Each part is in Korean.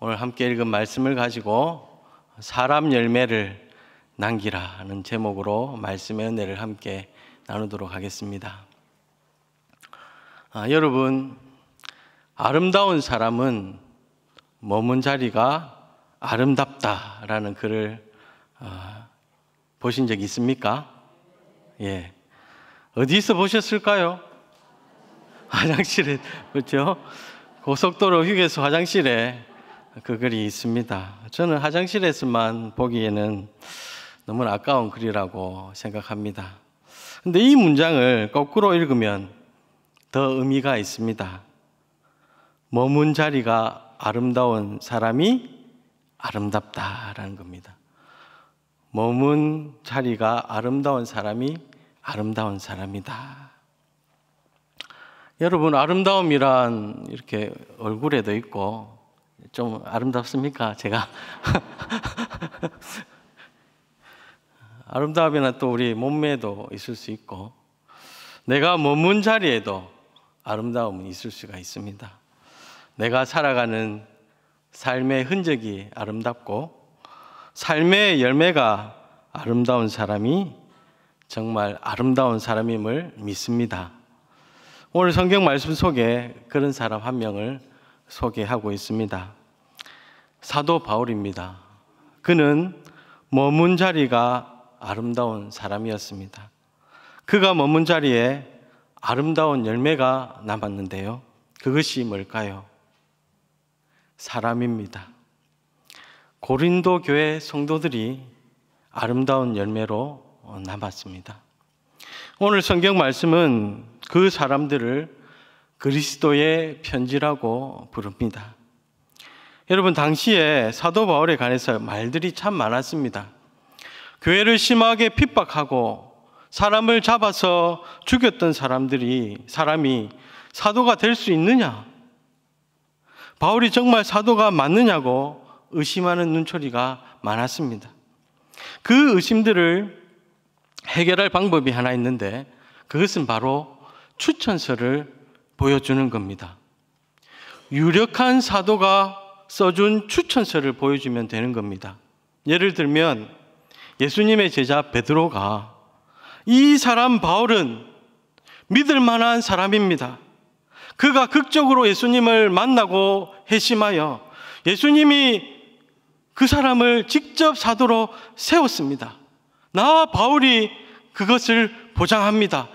오늘 함께 읽은 말씀을 가지고 사람 열매를 남기라는 제목으로 말씀의 은혜를 함께 나누도록 하겠습니다. 여러분, 아름다운 사람은 머문 자리가 아름답다라는 글을 보신 적 있습니까? 예. 어디서 보셨을까요? 화장실에, 그렇죠? 고속도로 휴게소 화장실에 그 글이 있습니다. 저는 화장실에서만 보기에는 너무나 아까운 글이라고 생각합니다. 근데 이 문장을 거꾸로 읽으면 더 의미가 있습니다. 머문 자리가 아름다운 사람이 아름답다라는 겁니다. 머문 자리가 아름다운 사람이 아름다운 사람이다. 여러분, 아름다움이란 이렇게 얼굴에도 있고 좀 아름답습니까? 제가 아름다움이란 또 우리 몸매도 있을 수 있고 내가 머문 자리에도 아름다움은 있을 수가 있습니다. 내가 살아가는 삶의 흔적이 아름답고 삶의 열매가 아름다운 사람이 정말 아름다운 사람임을 믿습니다. 오늘 성경 말씀 속에 그런 사람 한 명을 소개하고 있습니다. 사도 바울입니다. 그는 머문 자리가 아름다운 사람이었습니다. 그가 머문 자리에 아름다운 열매가 남았는데요. 그것이 뭘까요? 사람입니다. 고린도 교회 성도들이 아름다운 열매로 남았습니다. 오늘 성경 말씀은 그 사람들을 그리스도의 편지라고 부릅니다. 여러분, 당시에 사도 바울에 관해서 말들이 참 많았습니다. 교회를 심하게 핍박하고 사람을 잡아서 죽였던 사람이 사도가 될 수 있느냐? 바울이 정말 사도가 맞느냐고 의심하는 눈초리가 많았습니다. 그 의심들을 해결할 방법이 하나 있는데 그것은 바로 추천서를 보여주는 겁니다. 유력한 사도가 써준 추천서를 보여주면 되는 겁니다. 예를 들면 예수님의 제자 베드로가 이 사람 바울은 믿을 만한 사람입니다. 그가 극적으로 예수님을 만나고 회심하여 예수님이 그 사람을 직접 사도로 세웠습니다. 나 바울이 그것을 보증합니다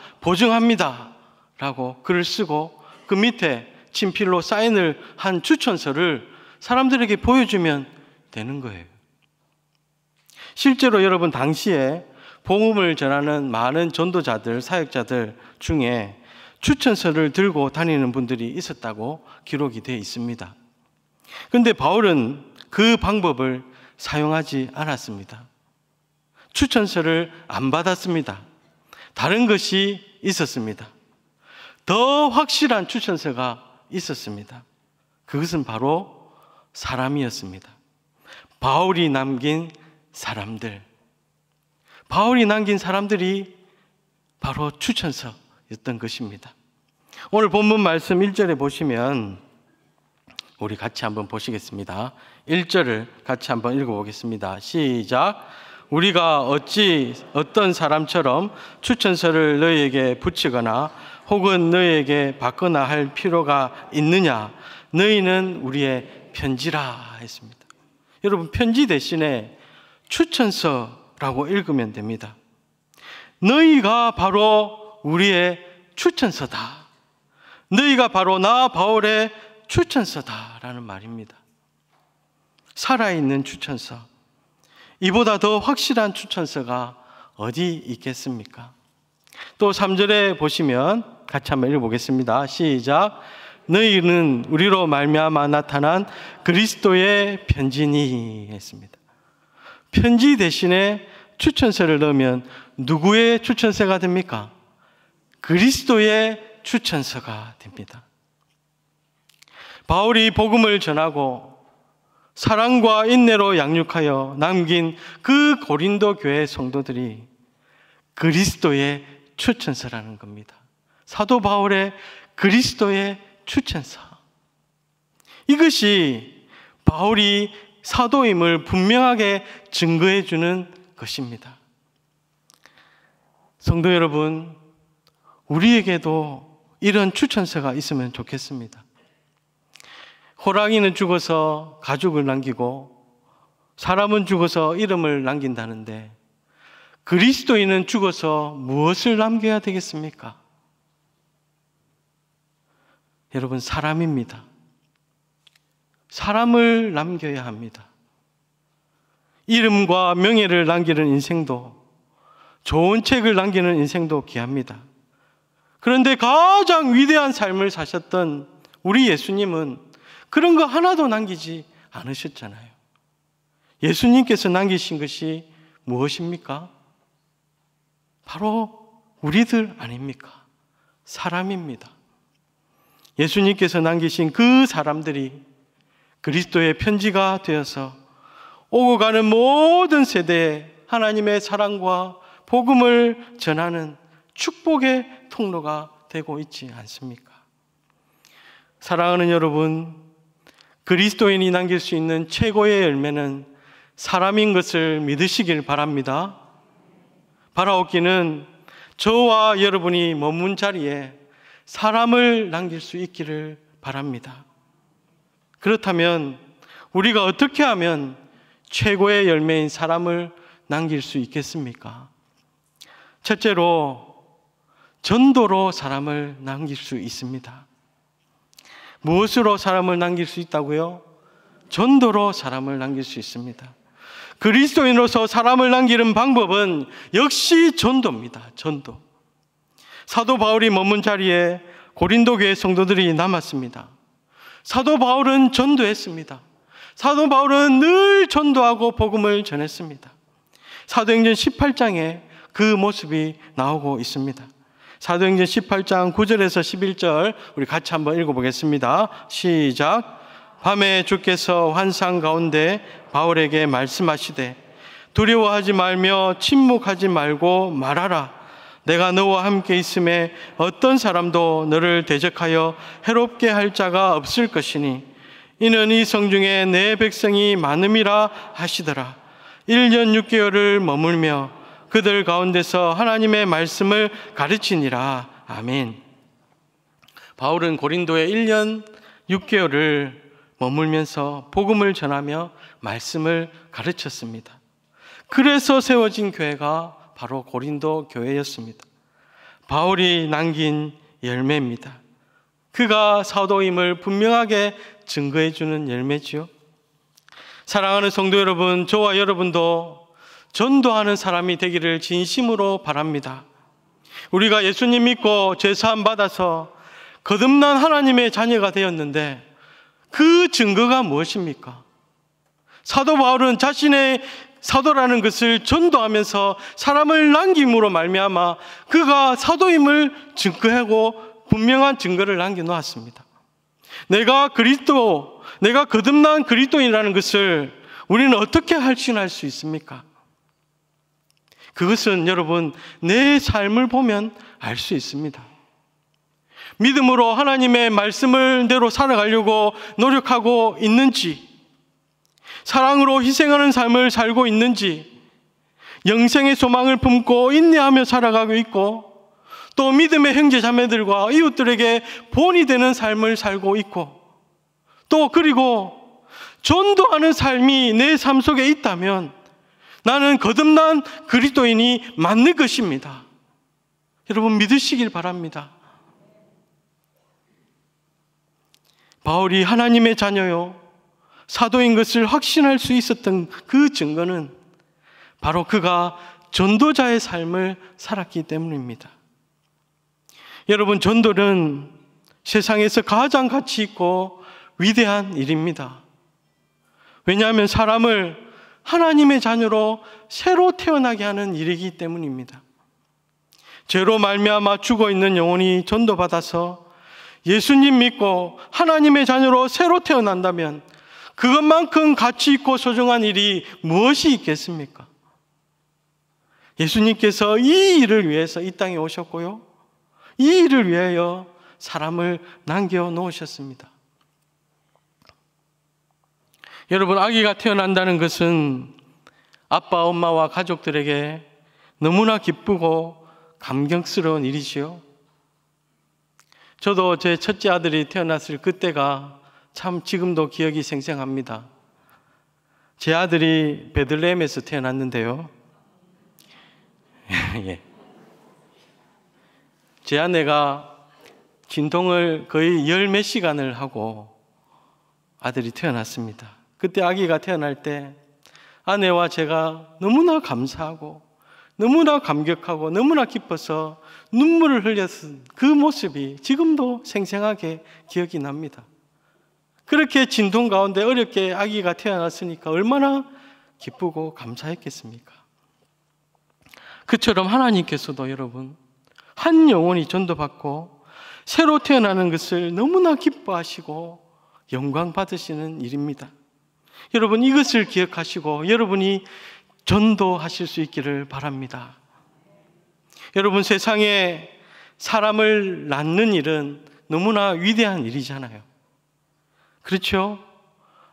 라고 글을 쓰고 그 밑에 친필로 사인을 한 추천서를 사람들에게 보여주면 되는 거예요. 실제로 여러분, 당시에 복음을 전하는 많은 전도자들, 사역자들 중에 추천서를 들고 다니는 분들이 있었다고 기록이 되어 있습니다. 그런데 바울은 그 방법을 사용하지 않았습니다. 추천서를 안 받았습니다. 다른 것이 있었습니다. 더 확실한 추천서가 있었습니다. 그것은 바로 사람이었습니다. 바울이 남긴 사람들. 바울이 남긴 사람들이 바로 추천서였던 것입니다. 오늘 본문 말씀 1절에 보시면 우리 같이 한번 보시겠습니다. 1절을 같이 한번 읽어보겠습니다. 시작. 우리가 어찌 어떤 사람처럼 추천서를 너희에게 붙이거나 혹은 너희에게 받거나 할 필요가 있느냐? 너희는 우리의 편지라 했습니다. 여러분, 편지 대신에 추천서라고 읽으면 됩니다. 너희가 바로 우리의 추천서다. 너희가 바로 나 바울의 추천서다라는 말입니다. 살아있는 추천서. 이보다 더 확실한 추천서가 어디 있겠습니까? 또 3절에 보시면 같이 한번 읽어보겠습니다. 시작. 너희는 우리로 말미암아 나타난 그리스도의 편지니 했습니다. 편지 대신에 추천서를 넣으면 누구의 추천서가 됩니까? 그리스도의 추천서가 됩니다. 바울이 복음을 전하고 사랑과 인내로 양육하여 남긴 그 고린도 교회 성도들이 그리스도의 추천서라는 겁니다. 사도 바울의 그리스도의 추천서. 이것이 바울이 사도임을 분명하게 증거해 주는 것입니다. 성도 여러분, 우리에게도 이런 추천서가 있으면 좋겠습니다. 호랑이는 죽어서 가죽을 남기고 사람은 죽어서 이름을 남긴다는데 그리스도인은 죽어서 무엇을 남겨야 되겠습니까? 여러분, 사람입니다. 사람을 남겨야 합니다. 이름과 명예를 남기는 인생도, 좋은 책을 남기는 인생도 귀합니다. 그런데 가장 위대한 삶을 사셨던 우리 예수님은 그런 거 하나도 남기지 않으셨잖아요. 예수님께서 남기신 것이 무엇입니까? 바로 우리들 아닙니까? 사람입니다. 예수님께서 남기신 그 사람들이 그리스도의 편지가 되어서 오고 가는 모든 세대에 하나님의 사랑과 복음을 전하는 축복의 통로가 되고 있지 않습니까? 사랑하는 여러분, 그리스도인이 남길 수 있는 최고의 열매는 사람인 것을 믿으시길 바랍니다. 바라옵기는 저와 여러분이 머문 자리에 사람을 남길 수 있기를 바랍니다. 그렇다면 우리가 어떻게 하면 최고의 열매인 사람을 남길 수 있겠습니까? 첫째로, 전도로 사람을 남길 수 있습니다. 무엇으로 사람을 남길 수 있다고요? 전도로 사람을 남길 수 있습니다. 그리스도인으로서 사람을 남기는 방법은 역시 전도입니다. 전도. 사도 바울이 머문 자리에 고린도 교회 성도들이 남았습니다. 사도 바울은 전도했습니다. 사도 바울은 늘 전도하고 복음을 전했습니다. 사도행전 18장에 그 모습이 나오고 있습니다. 사도행전 18장 9절에서 11절 우리 같이 한번 읽어보겠습니다. 시작. 밤에 주께서 환상 가운데 바울에게 말씀하시되 두려워하지 말며 침묵하지 말고 말하라. 내가 너와 함께 있음에 어떤 사람도 너를 대적하여 해롭게 할 자가 없을 것이니 이는 이 성중에 내 백성이 많음이라 하시더라. 1년 6개월을 머물며 그들 가운데서 하나님의 말씀을 가르치니라. 아멘. 바울은 고린도에 1년 6개월을 머물면서 복음을 전하며 말씀을 가르쳤습니다. 그래서 세워진 교회가 바로 고린도 교회였습니다. 바울이 남긴 열매입니다. 그가 사도임을 분명하게 증거해 주는 열매지요. 사랑하는 성도 여러분, 저와 여러분도 전도하는 사람이 되기를 진심으로 바랍니다. 우리가 예수님 믿고 죄사함 받아서 거듭난 하나님의 자녀가 되었는데 그 증거가 무엇입니까? 사도 바울은 자신의 사도라는 것을 전도하면서 사람을 남김으로 말미암아 그가 사도임을 증거하고 분명한 증거를 남겨놓았습니다. 내가 거듭난 그리스도인이라는 것을 우리는 어떻게 확신할 수 있습니까? 그것은 여러분, 내 삶을 보면 알 수 있습니다. 믿음으로 하나님의 말씀을 대로 살아가려고 노력하고 있는지, 사랑으로 희생하는 삶을 살고 있는지, 영생의 소망을 품고 인내하며 살아가고 있고, 또 믿음의 형제 자매들과 이웃들에게 본이 되는 삶을 살고 있고, 또 그리고 전도하는 삶이 내 삶 속에 있다면 나는 거듭난 그리스도인이 맞는 것입니다. 여러분, 믿으시길 바랍니다. 바울이 하나님의 자녀요 사도인 것을 확신할 수 있었던 그 증거는 바로 그가 전도자의 삶을 살았기 때문입니다. 여러분, 전도는 세상에서 가장 가치 있고 위대한 일입니다. 왜냐하면 사람을 하나님의 자녀로 새로 태어나게 하는 일이기 때문입니다. 죄로 말미암아 죽어있는 영혼이 전도받아서 예수님 믿고 하나님의 자녀로 새로 태어난다면 그것만큼 가치 있고 소중한 일이 무엇이 있겠습니까? 예수님께서 이 일을 위해서 이 땅에 오셨고요, 이 일을 위하여 사람을 남겨놓으셨습니다. 여러분, 아기가 태어난다는 것은 아빠, 엄마와 가족들에게 너무나 기쁘고 감격스러운 일이지요. 저도 제 첫째 아들이 태어났을 그때가 참 지금도 기억이 생생합니다. 제 아들이 베들레헴에서 태어났는데요. 예. 제 아내가 진통을 거의 열 몇 시간을 하고 아들이 태어났습니다. 그때 아기가 태어날 때 아내와 제가 너무나 감사하고 너무나 감격하고 너무나 기뻐서 눈물을 흘렸던 그 모습이 지금도 생생하게 기억이 납니다. 그렇게 진통 가운데 어렵게 아기가 태어났으니까 얼마나 기쁘고 감사했겠습니까? 그처럼 하나님께서도 여러분, 한 영혼이 전도받고 새로 태어나는 것을 너무나 기뻐하시고 영광 받으시는 일입니다. 여러분, 이것을 기억하시고 여러분이 전도하실 수 있기를 바랍니다. 여러분, 세상에 사람을 낳는 일은 너무나 위대한 일이잖아요. 그렇죠?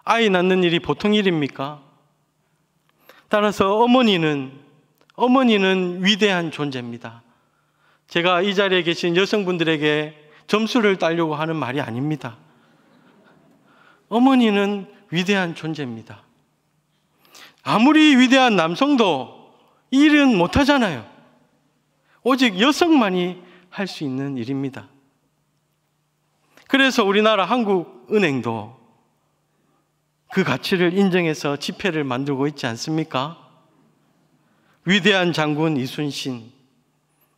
아이 낳는 일이 보통 일입니까? 따라서 어머니는 위대한 존재입니다. 제가 이 자리에 계신 여성분들에게 점수를 따려고 하는 말이 아닙니다. 어머니는 위대한 존재입니다. 아무리 위대한 남성도 이 일은 못하잖아요. 오직 여성만이 할 수 있는 일입니다. 그래서 우리나라 한국은행도 그 가치를 인정해서 지폐를 만들고 있지 않습니까? 위대한 장군 이순신,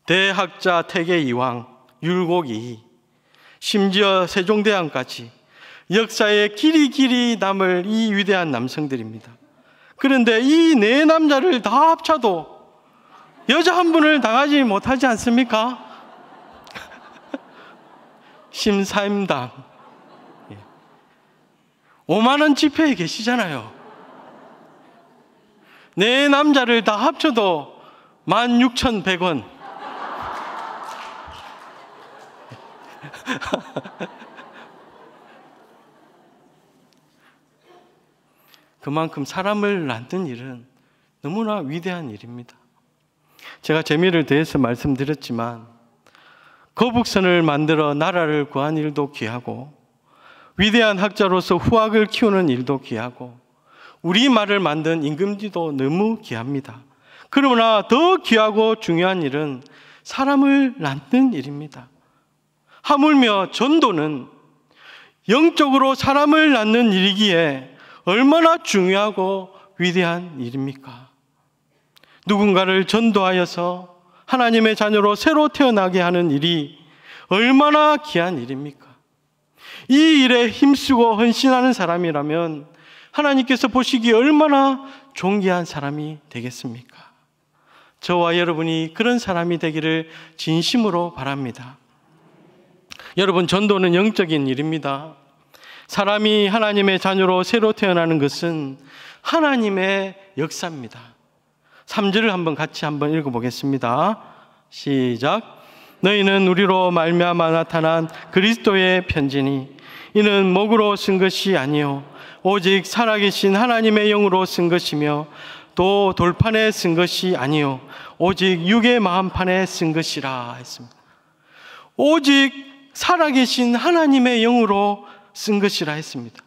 대학자 태계 이황, 율곡이, 심지어 세종대왕까지 역사에 길이 남을 이 위대한 남성들입니다. 그런데 이 네 남자를 다 합쳐도 여자 한 분을 당하지 못하지 않습니까? 심사임당 5만 원 지폐에 계시잖아요. 네 남자를 다 합쳐도 16,100원. 그만큼 사람을 낳는 일은 너무나 위대한 일입니다. 제가 재미를 더해서 말씀드렸지만 거북선을 만들어 나라를 구한 일도 귀하고 위대한 학자로서 후학을 키우는 일도 귀하고 우리말을 만든 임금지도 너무 귀합니다. 그러나 더 귀하고 중요한 일은 사람을 낳는 일입니다. 하물며 전도는 영적으로 사람을 낳는 일이기에 얼마나 중요하고 위대한 일입니까? 누군가를 전도하여서 하나님의 자녀로 새로 태어나게 하는 일이 얼마나 귀한 일입니까? 이 일에 힘쓰고 헌신하는 사람이라면 하나님께서 보시기에 얼마나 존귀한 사람이 되겠습니까? 저와 여러분이 그런 사람이 되기를 진심으로 바랍니다. 여러분, 전도는 영적인 일입니다. 사람이 하나님의 자녀로 새로 태어나는 것은 하나님의 역사입니다. 3절을 한번 같이 읽어보겠습니다. 시작. 너희는 우리로 말미암아 나타난 그리스도의 편지니 이는 목으로 쓴 것이 아니요 오직 살아계신 하나님의 영으로 쓴 것이며 또 돌판에 쓴 것이 아니요 오직 육의 마음판에 쓴 것이라 했습니다. 오직 살아계신 하나님의 영으로 쓴 것이라 했습니다.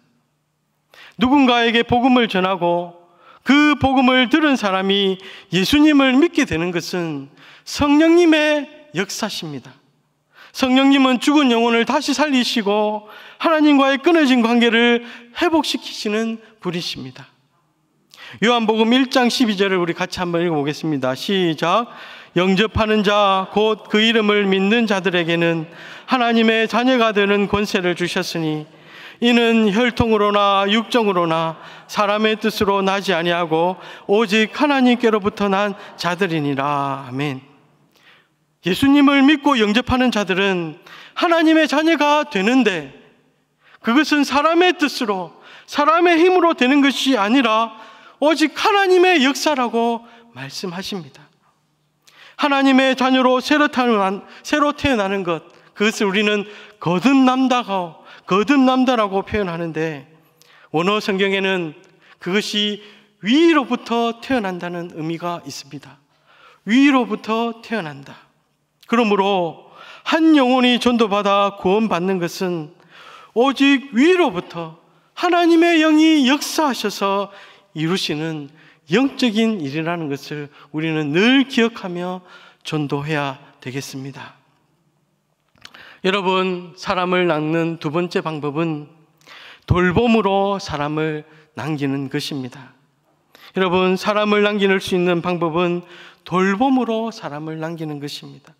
누군가에게 복음을 전하고 그 복음을 들은 사람이 예수님을 믿게 되는 것은 성령님의 역사십니다. 성령님은 죽은 영혼을 다시 살리시고 하나님과의 끊어진 관계를 회복시키시는 분이십니다. 요한복음 1장 12절을 우리 같이 한번 읽어보겠습니다. 시작. 영접하는 자 곧 그 이름을 믿는 자들에게는 하나님의 자녀가 되는 권세를 주셨으니 이는 혈통으로나 육정으로나 사람의 뜻으로 나지 아니하고 오직 하나님께로부터 난 자들이니라. 아멘. 예수님을 믿고 영접하는 자들은 하나님의 자녀가 되는데 그것은 사람의 뜻으로 사람의 힘으로 되는 것이 아니라 오직 하나님의 역사라고 말씀하십니다. 하나님의 자녀로 새로 태어나는 것, 그것을 우리는 거듭남다라고 표현하는데 원어 성경에는 그것이 위로부터 태어난다는 의미가 있습니다. 위로부터 태어난다. 그러므로 한 영혼이 전도받아 구원받는 것은 오직 위로부터 하나님의 영이 역사하셔서 이루시는 영적인 일이라는 것을 우리는 늘 기억하며 전도해야 되겠습니다. 여러분, 사람을 낚는 두 번째 방법은 돌봄으로 사람을 남기는 것입니다. 여러분, 사람을 남길 수 있는 방법은 돌봄으로 사람을 남기는 것입니다.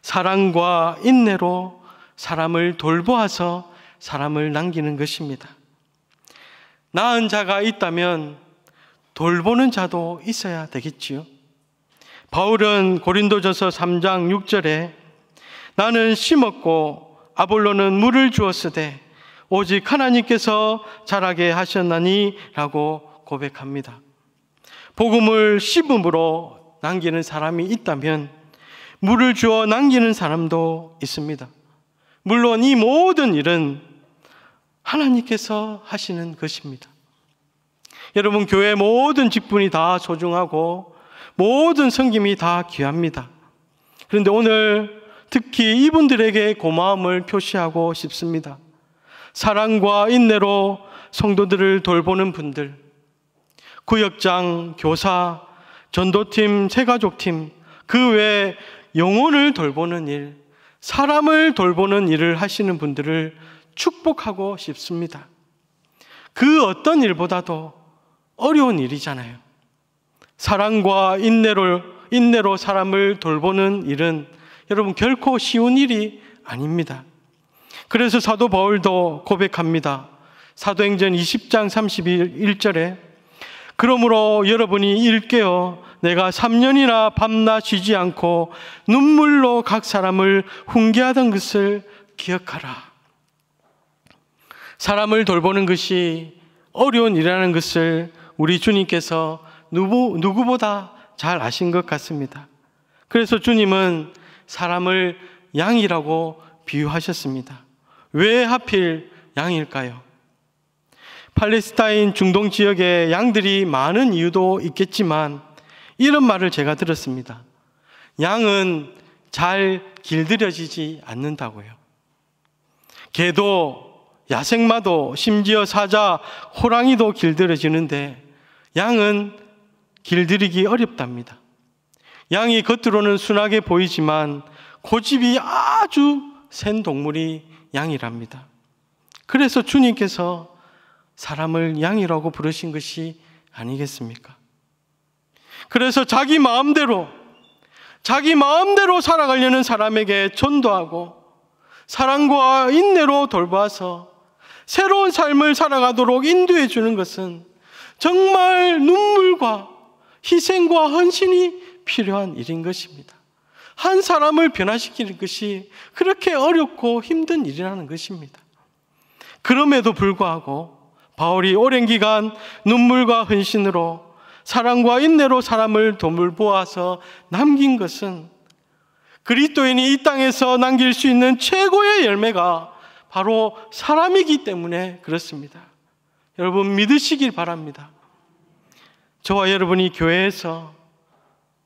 사랑과 인내로 사람을 돌보아서 사람을 남기는 것입니다. 낳은 자가 있다면 돌보는 자도 있어야 되겠지요. 바울은 고린도전서 3장 6절에 나는 심었고 아볼로는 물을 주었으되 오직 하나님께서 자라게 하셨나니 라고 고백합니다. 복음을 심음으로 남기는 사람이 있다면 물을 주어 남기는 사람도 있습니다. 물론 이 모든 일은 하나님께서 하시는 것입니다. 여러분, 교회 모든 직분이 다 소중하고 모든 섬김이 다 귀합니다. 그런데 오늘 특히 이분들에게 고마움을 표시하고 싶습니다. 사랑과 인내로 성도들을 돌보는 분들, 구역장, 교사, 전도팀, 새가족팀, 그 외에 영혼을 돌보는 일, 사람을 돌보는 일을 하시는 분들을 축복하고 싶습니다. 그 어떤 일보다도 어려운 일이잖아요. 사랑과 인내로 사람을 돌보는 일은 여러분 결코 쉬운 일이 아닙니다. 그래서 사도 바울도 고백합니다. 사도행전 20장 31절에 그러므로 여러분이 일깨어 내가 3년이나 밤낮 쉬지 않고 눈물로 각 사람을 훈계하던 것을 기억하라. 사람을 돌보는 것이 어려운 일이라는 것을 우리 주님께서 누구보다 잘 아신 것 같습니다. 그래서 주님은 사람을 양이라고 비유하셨습니다. 왜 하필 양일까요? 팔레스타인 중동 지역에 양들이 많은 이유도 있겠지만 이런 말을 제가 들었습니다. 양은 잘 길들여지지 않는다고요. 개도, 야생마도, 심지어 사자, 호랑이도 길들여지는데 양은 길들이기 어렵답니다. 양이 겉으로는 순하게 보이지만 고집이 아주 센 동물이 양이랍니다. 그래서 주님께서 사람을 양이라고 부르신 것이 아니겠습니까? 그래서 자기 마음대로 살아가려는 사람에게 전도하고 사랑과 인내로 돌봐서 새로운 삶을 살아가도록 인도해 주는 것은 정말 눈물과 희생과 헌신이 필요한 일인 것입니다. 한 사람을 변화시키는 것이 그렇게 어렵고 힘든 일이라는 것입니다. 그럼에도 불구하고 바울이 오랜 기간 눈물과 헌신으로 사랑과 인내로 사람을 돌보아서 남긴 것은 그리스도인이 이 땅에서 남길 수 있는 최고의 열매가 바로 사람이기 때문에 그렇습니다. 여러분 믿으시길 바랍니다. 저와 여러분이 교회에서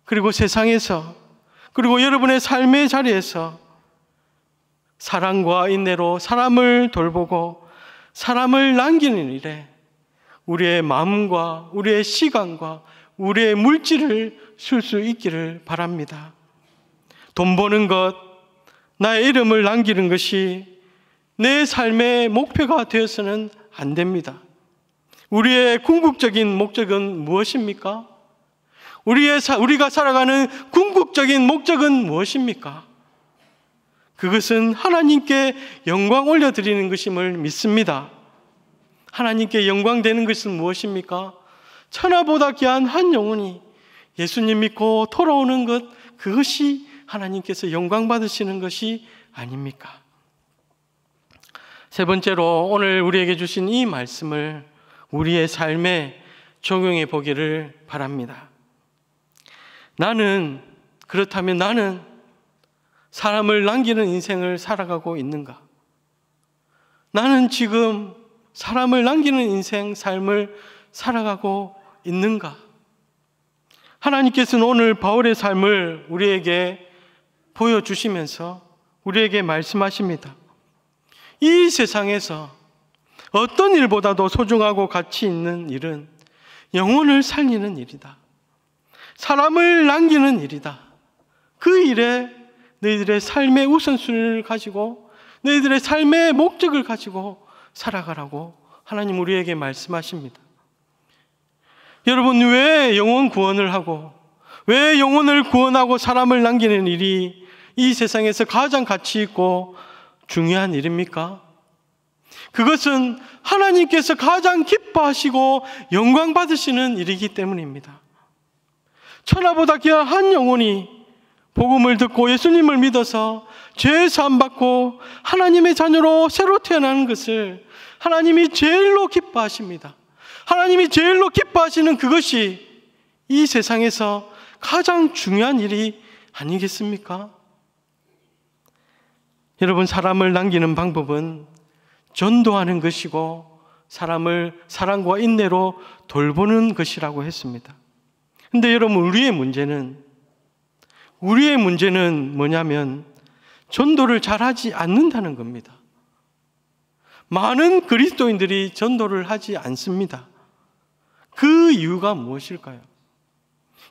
그리고 세상에서 그리고 여러분의 삶의 자리에서 사랑과 인내로 사람을 돌보고 사람을 남기는 일에 우리의 마음과 우리의 시간과 우리의 물질을 쓸 수 있기를 바랍니다. 돈 버는 것, 나의 이름을 남기는 것이 내 삶의 목표가 되어서는 안 됩니다. 우리의 궁극적인 목적은 무엇입니까? 우리가 살아가는 궁극적인 목적은 무엇입니까? 그것은 하나님께 영광 올려드리는 것임을 믿습니다. 하나님께 영광 되는 것은 무엇입니까? 천하보다 귀한 한 영혼이 예수님 믿고 돌아오는 것, 그것이 하나님께서 영광 받으시는 것이 아닙니까? 세 번째로 오늘 우리에게 주신 이 말씀을 우리의 삶에 적용해 보기를 바랍니다. 그렇다면 나는 사람을 남기는 인생을 살아가고 있는가? 나는 지금 사람을 남기는 인생, 삶을 살아가고 있는가? 하나님께서는 오늘 바울의 삶을 우리에게 보여주시면서 우리에게 말씀하십니다. 이 세상에서 어떤 일보다도 소중하고 가치 있는 일은 영혼을 살리는 일이다. 사람을 남기는 일이다. 그 일에 너희들의 삶의 우선순위를 가지고 너희들의 삶의 목적을 가지고 살아가라고 하나님 우리에게 말씀하십니다. 여러분, 왜 영혼 구원을 하고 왜 영혼을 구원하고 사람을 남기는 일이 이 세상에서 가장 가치 있고 중요한 일입니까? 그것은 하나님께서 가장 기뻐하시고 영광 받으시는 일이기 때문입니다. 천하보다 귀한 한 영혼이 복음을 듣고 예수님을 믿어서 죄 사함 받고 하나님의 자녀로 새로 태어나는 것을 하나님이 제일로 기뻐하십니다. 하나님이 제일로 기뻐하시는 그것이 이 세상에서 가장 중요한 일이 아니겠습니까? 여러분, 사람을 남기는 방법은 전도하는 것이고 사람을 사랑과 인내로 돌보는 것이라고 했습니다. 근데 여러분, 우리의 문제는 뭐냐면 전도를 잘하지 않는다는 겁니다. 많은 그리스도인들이 전도를 하지 않습니다. 그 이유가 무엇일까요?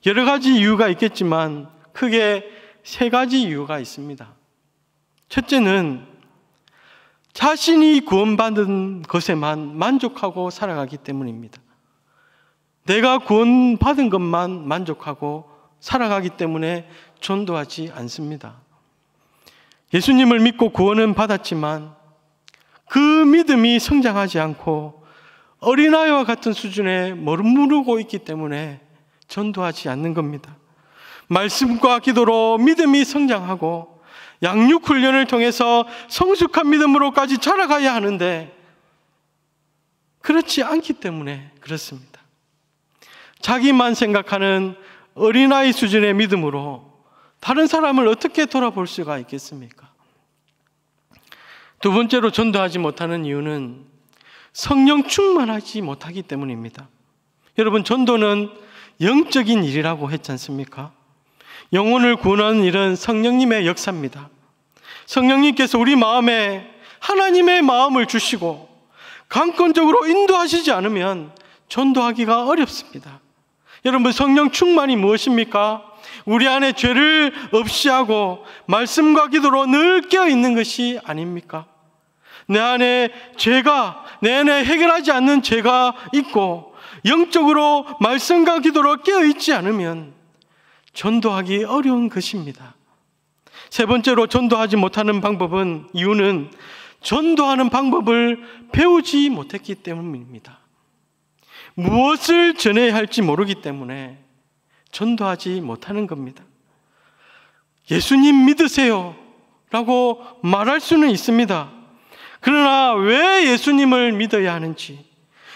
여러 가지 이유가 있겠지만 크게 세 가지 이유가 있습니다. 첫째는 자신이 구원받은 것에만 만족하고 살아가기 때문입니다. 내가 구원받은 것만 만족하고 살아가기 때문에 전도하지 않습니다. 예수님을 믿고 구원은 받았지만 그 믿음이 성장하지 않고 어린아이와 같은 수준에 머무르고 있기 때문에 전도하지 않는 겁니다. 말씀과 기도로 믿음이 성장하고 양육 훈련을 통해서 성숙한 믿음으로까지 자라가야 하는데 그렇지 않기 때문에 그렇습니다. 자기만 생각하는 어린아이 수준의 믿음으로 다른 사람을 어떻게 돌아볼 수가 있겠습니까? 두 번째로 전도하지 못하는 이유는 성령 충만하지 못하기 때문입니다. 여러분, 전도는 영적인 일이라고 했지 않습니까? 영혼을 구원하는 일은 성령님의 역사입니다. 성령님께서 우리 마음에 하나님의 마음을 주시고 강권적으로 인도하시지 않으면 전도하기가 어렵습니다. 여러분, 성령 충만이 무엇입니까? 우리 안에 죄를 없이 하고 말씀과 기도로 늘 깨어있는 것이 아닙니까? 내 안에 해결하지 않는 죄가 있고 영적으로 말씀과 기도로 깨어있지 않으면 전도하기 어려운 것입니다. 세 번째로 전도하지 못하는 이유는 전도하는 방법을 배우지 못했기 때문입니다. 무엇을 전해야 할지 모르기 때문에 전도하지 못하는 겁니다. 예수님 믿으세요 라고 말할 수는 있습니다. 그러나 왜 예수님을 믿어야 하는지,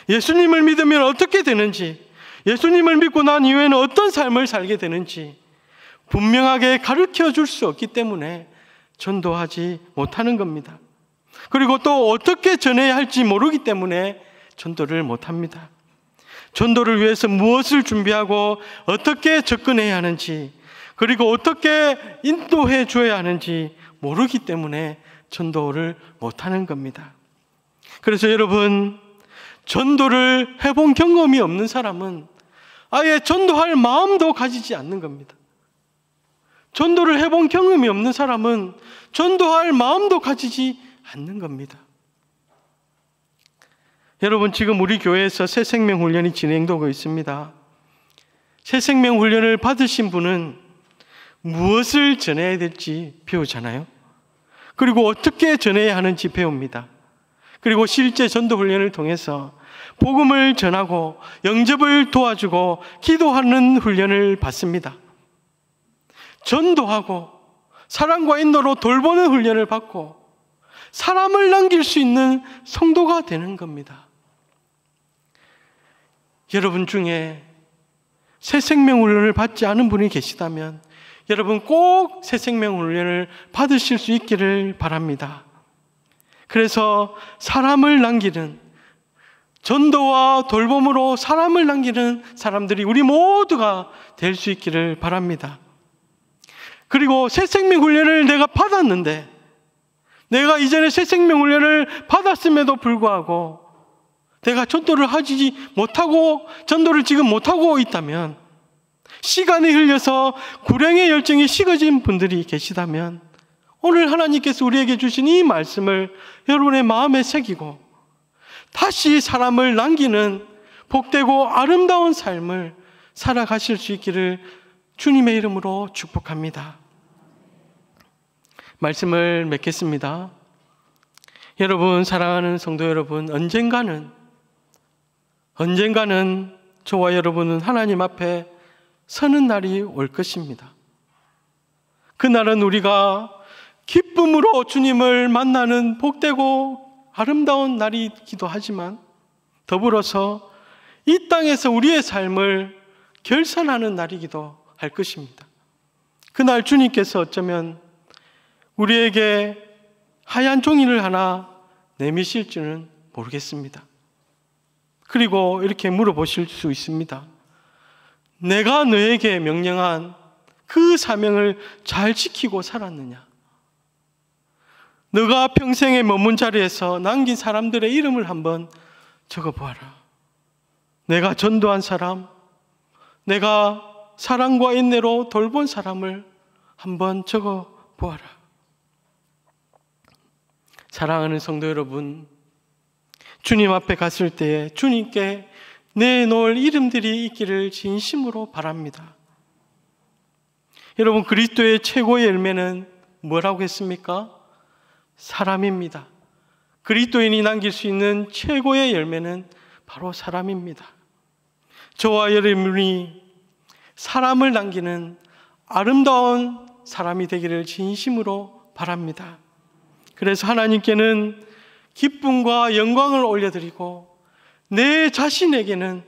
예수님을 믿으면 어떻게 되는지, 예수님을 믿고 난 이후에는 어떤 삶을 살게 되는지 분명하게 가르쳐 줄 수 없기 때문에 전도하지 못하는 겁니다. 그리고 또 어떻게 전해야 할지 모르기 때문에 전도를 못합니다. 전도를 위해서 무엇을 준비하고 어떻게 접근해야 하는지, 그리고 어떻게 인도해 줘야 하는지 모르기 때문에 전도를 못하는 겁니다. 그래서 여러분, 전도를 해본 경험이 없는 사람은 아예 전도할 마음도 가지지 않는 겁니다. 전도를 해본 경험이 없는 사람은 전도할 마음도 가지지 않는 겁니다. 여러분, 지금 우리 교회에서 새생명 훈련이 진행되고 있습니다. 새생명 훈련을 받으신 분은 무엇을 전해야 될지 배우잖아요. 그리고 어떻게 전해야 하는지 배웁니다. 그리고 실제 전도 훈련을 통해서 복음을 전하고 영접을 도와주고 기도하는 훈련을 받습니다. 전도하고 사랑과 인도로 돌보는 훈련을 받고 사람을 남길 수 있는 성도가 되는 겁니다. 여러분 중에 새생명 훈련을 받지 않은 분이 계시다면 여러분 꼭 새생명 훈련을 받으실 수 있기를 바랍니다. 그래서 사람을 남기는 전도와 돌봄으로 사람을 남기는 사람들이 우리 모두가 될 수 있기를 바랍니다. 그리고 새 생명 훈련을 내가 받았는데, 내가 이전에 새 생명 훈련을 받았음에도 불구하고 내가 전도를 하지 못하고, 전도를 지금 못하고 있다면, 시간이 흘려서 불행의 열정이 식어진 분들이 계시다면, 오늘 하나님께서 우리에게 주신 이 말씀을 여러분의 마음에 새기고 다시 사람을 남기는 복되고 아름다운 삶을 살아가실 수 있기를 주님의 이름으로 축복합니다. 말씀을 맺겠습니다. 여러분, 사랑하는 성도 여러분, 언젠가는 저와 여러분은 하나님 앞에 서는 날이 올 것입니다. 그날은 우리가 기쁨으로 주님을 만나는 복되고 아름다운 날이기도 하지만, 더불어서 이 땅에서 우리의 삶을 결산하는 날이기도 할 것입니다. 그날 주님께서 어쩌면 우리에게 하얀 종이를 하나 내미실지는 모르겠습니다. 그리고 이렇게 물어보실 수 있습니다. 내가 너에게 명령한 그 사명을 잘 지키고 살았느냐? 너가 평생에 머문 자리에서 남긴 사람들의 이름을 한번 적어보아라. 내가 전도한 사람, 내가 사랑과 인내로 돌본 사람을 한번 적어보아라. 사랑하는 성도 여러분, 주님 앞에 갔을 때에 주님께 내놓을 이름들이 있기를 진심으로 바랍니다. 여러분, 그리스도의 최고의 열매는 뭐라고 했습니까? 사람입니다. 그리스도인이 남길 수 있는 최고의 열매는 바로 사람입니다. 저와 여러분이 사람을 남기는 아름다운 사람이 되기를 진심으로 바랍니다. 그래서 하나님께는 기쁨과 영광을 올려드리고, 내 자신에게는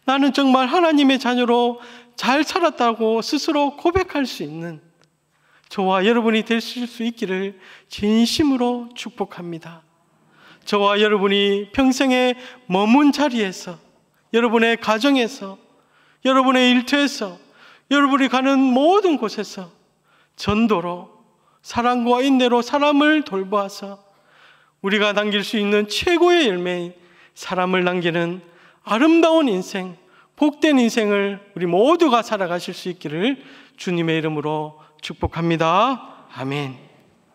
나는 정말 하나님의 자녀로 잘 살았다고 스스로 고백할 수 있는 저와 여러분이 되실 수 있기를 진심으로 축복합니다. 저와 여러분이 평생에 머문 자리에서, 여러분의 가정에서, 여러분의 일터에서, 여러분이 가는 모든 곳에서 전도로, 사랑과 인내로 사람을 돌보아서 우리가 남길 수 있는 최고의 열매인 사람을 남기는 아름다운 인생, 복된 인생을 우리 모두가 살아가실 수 있기를 주님의 이름으로 축복합니다. 아멘.